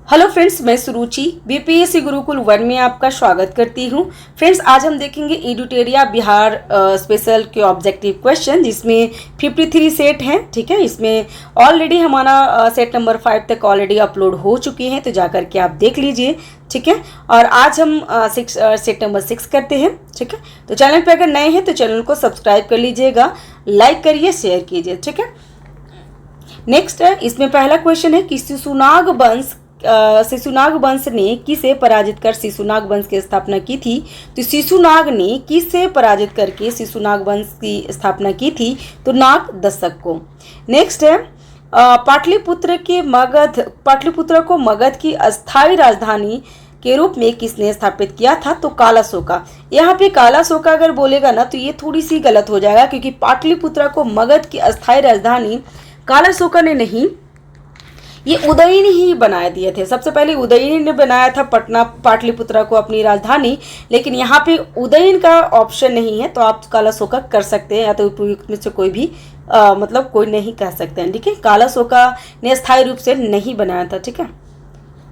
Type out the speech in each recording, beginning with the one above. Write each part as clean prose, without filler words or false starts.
Hello friends, मैं सुरुचि BPSC Gurukul 1 में आपका स्वागत करती हूं। फ्रेंड्स, आज हम देखेंगे एडुटेरिया बिहार स्पेशल के ऑब्जेक्टिव क्वेश्चन, जिसमें 53 सेट हैं। ठीक है, इसमें ऑलरेडी हमारा सेट नंबर 5 तक ऑलरेडी अपलोड हो चुकी हैं, तो जाकर के आप देख लीजिए। ठीक है, और आज हम सेट नंबर 6 करते हैं। ठीक है, तो चैनल पर अगर नए हैं तो चैनल को सब्सक्राइब कर लीजिएगा, लाइक करिए, शेयर कीजिए। ठीक है, नेक्स्ट है, इसमें पहला क्वेश्चन है कि शिशुनाग वंश ने किसे पराजित कर शिशुनाग वंश की स्थापना की थी। तो शिशुनाग ने किसे पराजित करके शिशुनाग वंश की स्थापना की थी? तो नाग दशक को। नेक्स्ट है, पाटलिपुत्र को मगध की अस्थायी राजधानी के रूप में किसने स्थापित किया था? तो कालाशोका। यहाँ पे कालाशोका अगर बोलेगा ना तो ये थोड़ी सी गलत हो जाएगा, क्योंकि पाटलिपुत्र को मगध की अस्थायी राजधानी कालाशोका ने नहीं, ये उदयन ही बनाए दिए थे। सबसे पहले उदयन ने बनाया था पाटलिपुत्र को अपनी राजधानी, लेकिन यहाँ पे उदयन का ऑप्शन नहीं है, तो आप कालाशोका कर सकते हैं, या तो उपयुक्त में से कोई भी मतलब कोई नहीं कह सकते हैं। ठीक है, कालाशोका ने स्थायी रूप से नहीं बनाया था। ठीक है,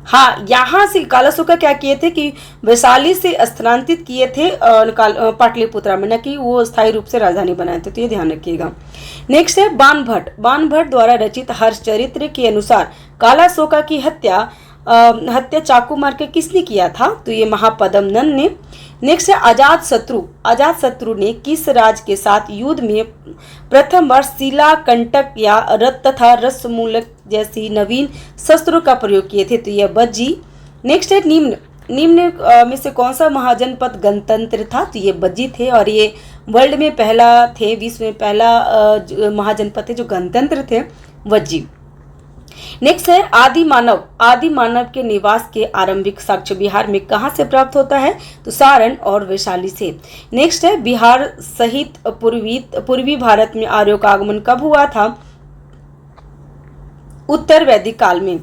हाँ, यहाँ से कालाशोका क्या किए थे कि वैशाली से स्थानांतरित किए थे पाटलिपुत्र में, न कि वो स्थायी रूप से राजधानी बनाए थे, तो ये ध्यान रखिएगा। नेक्स्ट है, बाणभट्ट द्वारा रचित हर्षचरित्र के अनुसार कालाशोका की हत्या चाकू मार के किसने किया था? तो ये महापद्मनंद ने। नेक्स्ट है, अजातशत्रु ने किस राज के साथ युद्ध में प्रथम बार शिलाकंटक या रथ तथा रसमूलक जैसी नवीन शस्त्रों का प्रयोग किए थे? तो यह बज्जी। नेक्स्ट है, निम्न में से कौन सा महाजनपद गणतंत्र था? तो ये बज्जी थे, और ये वर्ल्ड में पहला थे, विश्व में पहला महाजनपद थे जो गणतंत्र थे, बज्जी। नेक्स्ट है, आदि मानव के निवास के आरंभिक साक्ष्य बिहार में कहां से प्राप्त होता है? तो सारण और वैशाली से। नेक्स्ट है, बिहार सहित पूर्वी भारत में आर्यों का आगमन कब हुआ था? उत्तर वैदिक काल में।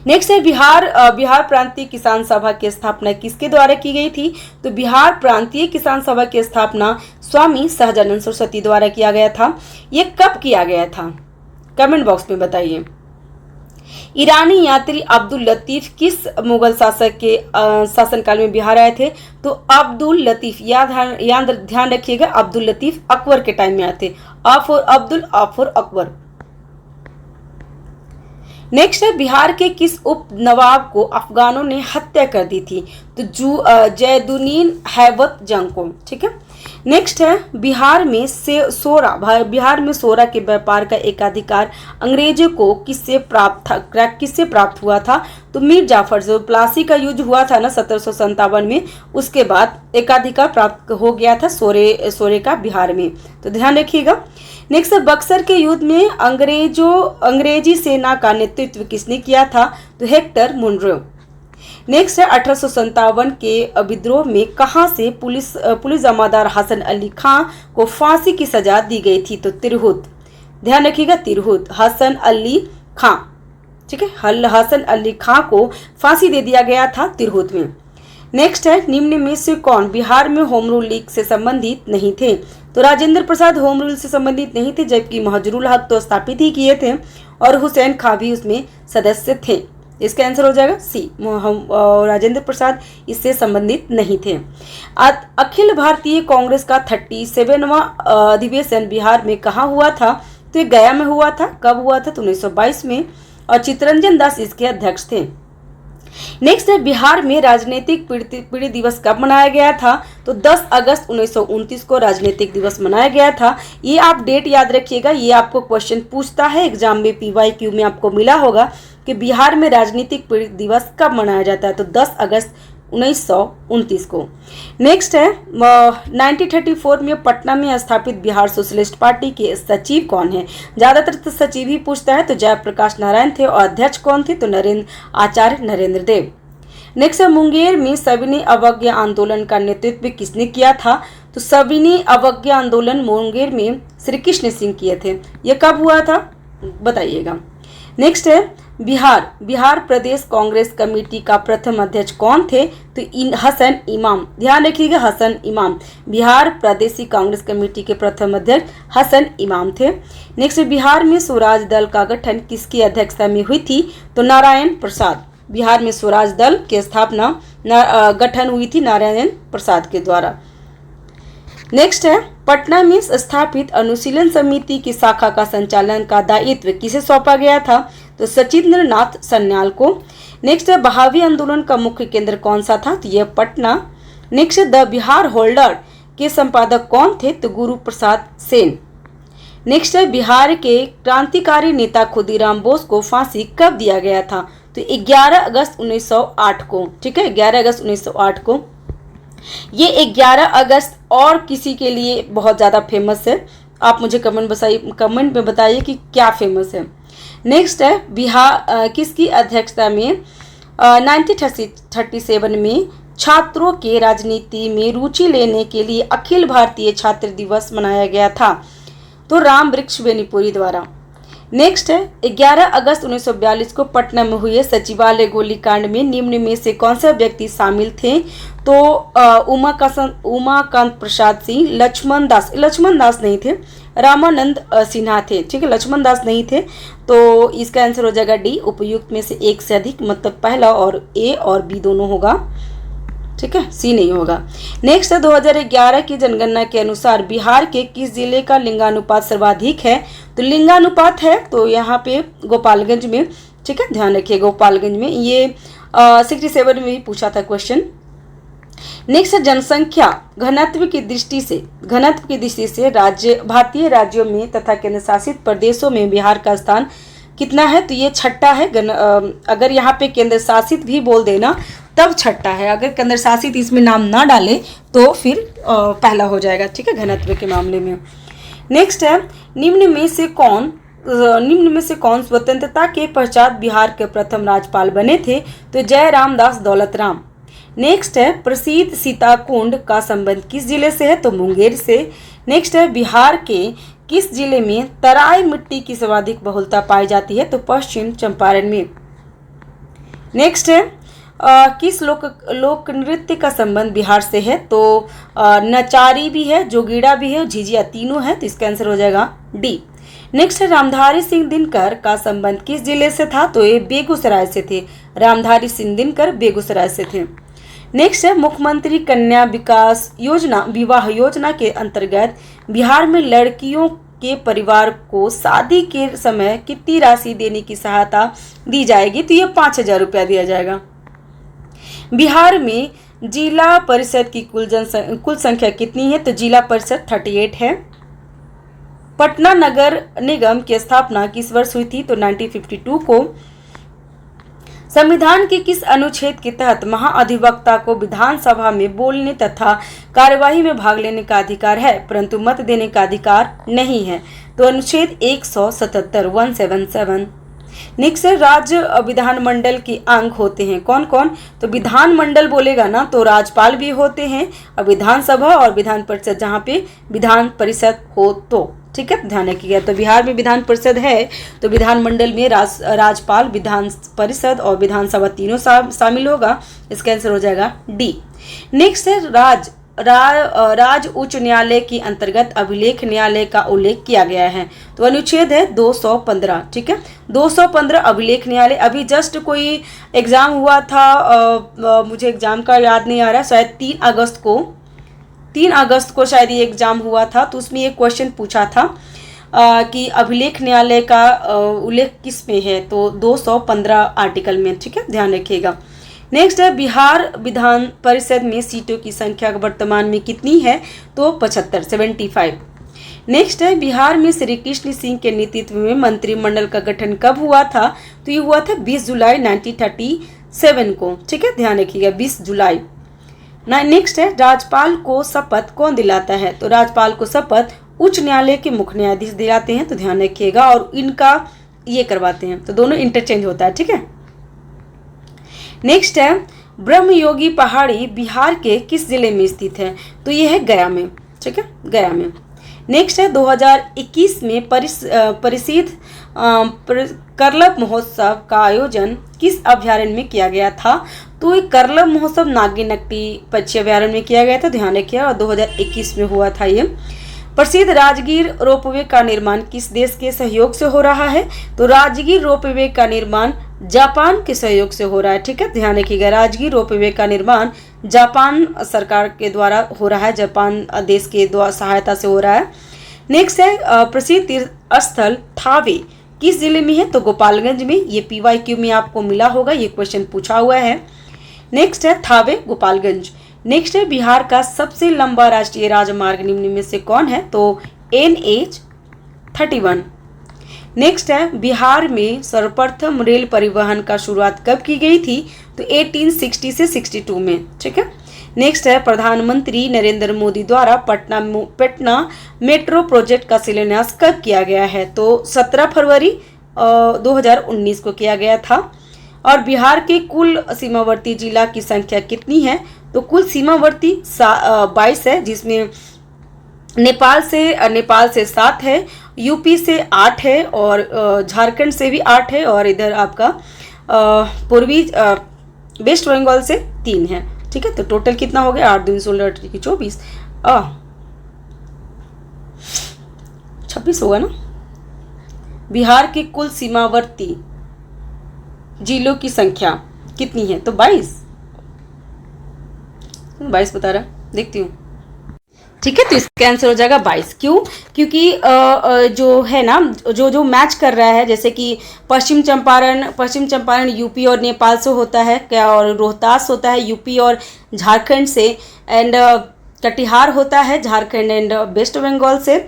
नेक्स्ट है, बिहार प्रांतीय किसान सभा की स्थापना किसके द्वारा की गई थी? तो बिहार प्रांतीय किसान सभा की स्थापना स्वामी सहजानंद सरस्वती द्वारा किया गया था। ये कब किया गया था? कमेंट बॉक्स में बताइए। ईरानी यात्री अब्दुल लतीफ किस मुगल शासक के शासनकाल में बिहार आए थे? तो अब्दुल लतीफ, ध्यान रखिएगा, अब्दुल लतीफ अकबर के टाइम में आए थे। A for Abdul, a for Akbar. Next है, बिहार के किस उप नवाब को अफगानों ने हत्या कर दी थी? तो जैदुद्दीन हैबत जंग को। ठीक है, नेक्स्ट है, बिहार में सोरा के व्यापार का एकाधिकार अंग्रेजों को किससे प्राप्त हुआ था? तो मीर जाफर, जो प्लासी का युद्ध हुआ था ना 1757 में, उसके बाद एकाधिकार प्राप्त हो गया था सोरे का बिहार में, तो ध्यान रखिएगा। नेक्स्ट है, बक्सर के युद्ध में अंग्रेजी सेना का नेतृत्व किसने किया था? तो हेक्टर मुनरो। नेक्स्ट है, 1857 के विद्रोह में कहां से पुलिस जमादार हसन अली खां को फांसी की सजा दी गई थी? तो तिरहुत। ध्यान रखिएगा, तिरहुत, हसन अली खां। ठीक है, हसन अली खां को फांसी दे दिया गया था तिरहुत में। नेक्स्ट है, निम्न में से कौन बिहार में होम रूल लीग से संबंधित नहीं थे? तो राजेंद्र प्रसाद होम रूल से संबंधित नहीं थे, जबकि महजरूल हक तो स्थापित ही किए थे, और हुसैन खां भी उसमें सदस्य थे। इसका आंसर हो जाएगा सी, राजेंद्र प्रसाद इससे संबंधित नहीं थे। अखिल भारतीय कांग्रेस का 37वां अधिवेशन बिहार में कहाँ हुआ था? तो ये गया में हुआ था। कब हुआ था? तो 1922 में, और चित्तरंजन दास इसके अध्यक्ष थे। नेक्स्ट है, बिहार में राजनीतिक पीढ़ी दिवस कब मनाया गया था? तो 10 अगस्त 1929 को राजनीतिक दिवस मनाया गया था। ये आप डेट याद रखिएगा, ये आपको क्वेश्चन पूछता है एग्जाम में, PYQ में आपको मिला होगा कि बिहार में राजनीतिक पीढ़ी दिवस कब मनाया जाता है? तो 10 अगस्त 1929 को। नेक्स्ट है, 1934 में पटना में स्थापित बिहार सोशलिस्ट पार्टी के सचिव कौन है? ज्यादातर तो सचिव ही पूछता है, तो जयप्रकाश नारायण थे, और अध्यक्ष कौन थे? तो आचार्य नरेंद्र देव। नेक्स्ट है, मुंगेर में सविनय अवज्ञा आंदोलन का नेतृत्व किसने किया था? तो सविनय अवज्ञा आंदोलन मुंगेर में श्री कृष्ण सिंह किए थे। यह कब हुआ था बताइएगा। नेक्स्ट है, बिहार प्रदेश कांग्रेस कमेटी का प्रथम अध्यक्ष कौन थे? तो हसन इमाम। ध्यान रखिएगा, हसन इमाम। बिहार प्रदेशी कांग्रेस कमेटी के प्रथम अध्यक्ष हसन इमाम थे। नेक्स्ट, बिहार में स्वराज दल का गठन किसकी अध्यक्षता में हुई थी? तो नारायण प्रसाद। बिहार में स्वराज दल की स्थापना गठन हुई थी नारायण प्रसाद के द्वारा। नेक्स्ट है, पटना में स्थापित अनुशीलन समिति की शाखा का संचालन का दायित्व किसे सौंपा गया था? तो सचिंद्र नाथ सन्याल को। नेक्स्ट है, बहावी आंदोलन का मुख्य केंद्र कौन सा था? तो यह Patna. Next, the Bihar holder के संपादक कौन थे? तो गुरु प्रसाद सेन। नेक्स्ट है, बिहार के क्रांतिकारी नेता खुदीराम बोस को फांसी कब दिया गया था? तो 11 अगस्त 1908 को। ठीक है, 11 अगस्त 1908 को। ये 11 अगस्त और किसी के लिए बहुत ज़्यादा फेमस है? आप मुझे कमेंट में बताइए कि क्या फेमस है। नेक्स्ट है, बिहार किसकी अध्यक्षता में 1937 में छात्रों के राजनीति में रुचि लेने के लिए अखिल भारतीय छात्र दिवस मनाया गया था? तो राम वृक्ष बेनीपुरी द्वारा। नेक्स्ट है, 11 अगस्त 1942 को पटना में हुए सचिवालय गोलीकांड में निम्न में से कौन से व्यक्ति शामिल थे? तो उमाकांत प्रसाद सिंह, लक्ष्मण दास नहीं थे, रामानंद सिन्हा थे। ठीक है, लक्ष्मण दास नहीं थे, तो इसका आंसर हो जाएगा डी। उपयुक्त में से एक से अधिक, मतलब पहला और ए और बी दोनों होगा। ठीक है, सी नहीं होगा। नेक्स्ट है, 2011 की जनगणना के अनुसार बिहार के किस जिले का लिंगानुपात सर्वाधिक है? तो लिंगानुपात है तो यहाँ पे गोपालगंज में। ठीक है, ध्यान रखिए गोपालगंज में। ये 67 में भी पूछा था क्वेश्चन। नेक्स्ट है, जनसंख्या घनत्व की दृष्टि से भारतीय राज्यों में तथा केंद्र शासित प्रदेशों में बिहार का स्थान कितना है? तो ये छठा है। अगर यहाँ पे केंद्र शासित भी बोल देना तब छठा है, अगर केंद्र शासित इसमें नाम ना डाले तो फिर पहला हो जाएगा। ठीक है, घनत्व के मामले में। नेक्स्ट है, निम्न में से कौन स्वतंत्रता के पश्चात बिहार के प्रथम राज्यपाल बने थे? तो जयराम दास दौलतराम। नेक्स्ट है, प्रसिद्ध सीताकुंड का संबंध किस जिले से है? तो मुंगेर से। नेक्स्ट है, बिहार के किस जिले में तराई मिट्टी की सर्वाधिक बहुलता पाई जाती है? तो पश्चिम चंपारण में। नेक्स्ट है, किस लोक नृत्य का संबंध बिहार से है? तो नचारी भी है, जोगीड़ा भी है, झिझिया, तीनों है, तो इसका आंसर हो जाएगा डी। नेक्स्ट है, रामधारी सिंह दिनकर का संबंध किस जिले से था? तो ये बेगूसराय से थे। रामधारी सिंह दिनकर बेगूसराय से थे। नेक्स्ट है, मुख्यमंत्री कन्या विकास योजना विवाह योजना के अंतर्गत बिहार में लड़कियों के परिवार को शादी के समय कितनी राशि देने की सहायता दी जाएगी? तो ये 5,000 रुपया दिया जाएगा। बिहार में जिला परिषद की कुल संख्या कितनी है? तो जिला परिषद 38 है। पटना नगर निगम की स्थापना किस वर्ष हुई थी? तो 1952 को। संविधान के किस अनुच्छेद के तहत महाअधिवक्ता को विधानसभा में बोलने तथा कार्यवाही में भाग लेने का अधिकार है परंतु मत देने का अधिकार नहीं है? तो अनुच्छेद 177। नेक्स्ट राज्य विधानमंडल के अंग होते हैं कौन कौन? तो विधानमंडल बोलेगा ना तो राज्यपाल भी होते हैं, और विधानसभा और विधान परिषद, जहाँ पे विधान परिषद हो तो। ठीक है, ध्यान रखिएगा। तो बिहार में विधान परिषद है तो विधानमंडल में राज्यपाल, विधान परिषद और विधानसभा तीनों शामिल होगा। इसका आंसर हो जाएगा डी। नेक्स्ट है, राज्य उच्च न्यायालय के अंतर्गत अभिलेख न्यायालय का उल्लेख किया गया है। तो अनुच्छेद है 215। ठीक है, 215 अभिलेख न्यायालय। अभी जस्ट कोई एग्जाम हुआ था, मुझे एग्जाम का याद नहीं आ रहा, शायद 3 अगस्त को शायद ये एग्जाम हुआ था, तो उसमें ये क्वेश्चन पूछा था कि अभिलेख न्यायालय का उल्लेख किस में है? तो 215 आर्टिकल में। ठीक है, ध्यान रखिएगा। नेक्स्ट है, बिहार विधान परिषद में सीटों की संख्या वर्तमान में कितनी है? तो 75। नेक्स्ट है, बिहार में श्री कृष्ण सिंह के नेतृत्व में मंत्रिमंडल का गठन कब हुआ था? तो ये हुआ था 20 जुलाई 1937 को। ठीक है, ध्यान रखिएगा, 20 जुलाई। नेक्स्ट है, राज्यपाल को शपथ कौन दिलाता है? तो राज्यपाल को शपथ उच्च न्यायालय के मुख्य न्यायाधीश दिलाते हैं, तो ध्यान रखिएगा, और इनका ये करवाते हैं, तो दोनों इंटरचेंज होता है। ठीक है। नेक्स्ट है, ब्रह्मयोगी पहाड़ी बिहार के किस जिले में स्थित है? तो ये है गया में। ठीक है, गया में। नेक्स्ट है, 2021 में परिसिद्ध करलब महोत्सव का आयोजन किस अभ्यारण्य में किया गया था? तो ये करलब महोत्सव नागिनट्टी पक्षी अभ्यारण्य में किया गया था, ध्यान रखिए, और 2021 में हुआ था ये। प्रसिद्ध राजगीर रोपवे का निर्माण किस देश के सहयोग से हो रहा है? तो राजगीर रोपवे का निर्माण जापान के सहयोग से हो रहा है। ठीक है, ध्यान रखिएगा। राजगीर रोपवे का निर्माण जापान सरकार के द्वारा हो रहा है, जापान देश के द्वारा सहायता से हो रहा है। नेक्स्ट है प्रसिद्ध तीर्थ स्थल थावे किस जिले में है? तो गोपालगंज में। ये PYQ में आपको मिला होगा, ये क्वेश्चन पूछा हुआ है। नेक्स्ट है थावे गोपालगंज। नेक्स्ट है बिहार का सबसे लंबा राष्ट्रीय राजमार्ग निम्न में से कौन है? तो NH-31। नेक्स्ट है बिहार में सर्वप्रथम रेल परिवहन का शुरुआत कब की गई थी? तो 1860 से 62 में। ठीक है। नेक्स्ट है प्रधानमंत्री नरेंद्र मोदी द्वारा पटना मेट्रो प्रोजेक्ट का शिलान्यास कब किया गया है? तो 17 फरवरी 2019 को किया गया था। और बिहार के कुल सीमावर्ती जिला की संख्या कितनी है? तो कुल सीमावर्ती 22 है, जिसमें नेपाल से 7 है, यूपी से 8 है, और झारखंड से भी 8 है, और इधर आपका पूर्वी वेस्ट बंगाल से 3 है। ठीक है, तो टोटल कितना हो गया? 8 दूनी 16 24 26 होगा ना। बिहार के कुल सीमावर्ती जिलों की संख्या कितनी है? तो 22 बता रहा, देखती हूँ। ठीक है, तो इसका आंसर हो जाएगा 22। क्यों? क्योंकि जो है ना, जो मैच कर रहा है, जैसे कि पश्चिम चंपारण यूपी और नेपाल से होता है क्या, और रोहतास होता है यूपी और झारखंड से, एंड कटिहार होता है झारखंड एंड वेस्ट बंगाल से।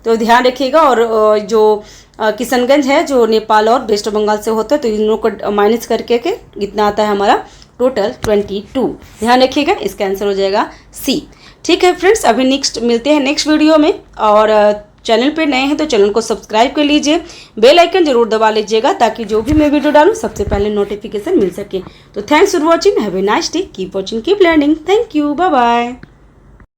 तो ध्यान रखिएगा। और जो किशनगंज है जो नेपाल और वेस्ट बंगाल से होता है, तो इन लोगों को माइनस करके के इतना आता है हमारा टोटल 22। ध्यान रखिएगा, इसका आंसर हो जाएगा C। ठीक है फ्रेंड्स, अभी नेक्स्ट मिलते हैं नेक्स्ट वीडियो में। और चैनल पे नए हैं तो चैनल को सब्सक्राइब कर लीजिए, बेल आइकन जरूर दबा लीजिएगा, ताकि जो भी मैं वीडियो डालूं सबसे पहले नोटिफिकेशन मिल सके। तो thanks for watching, have a nice day, keep watching, keep learning, thank you, bye bye.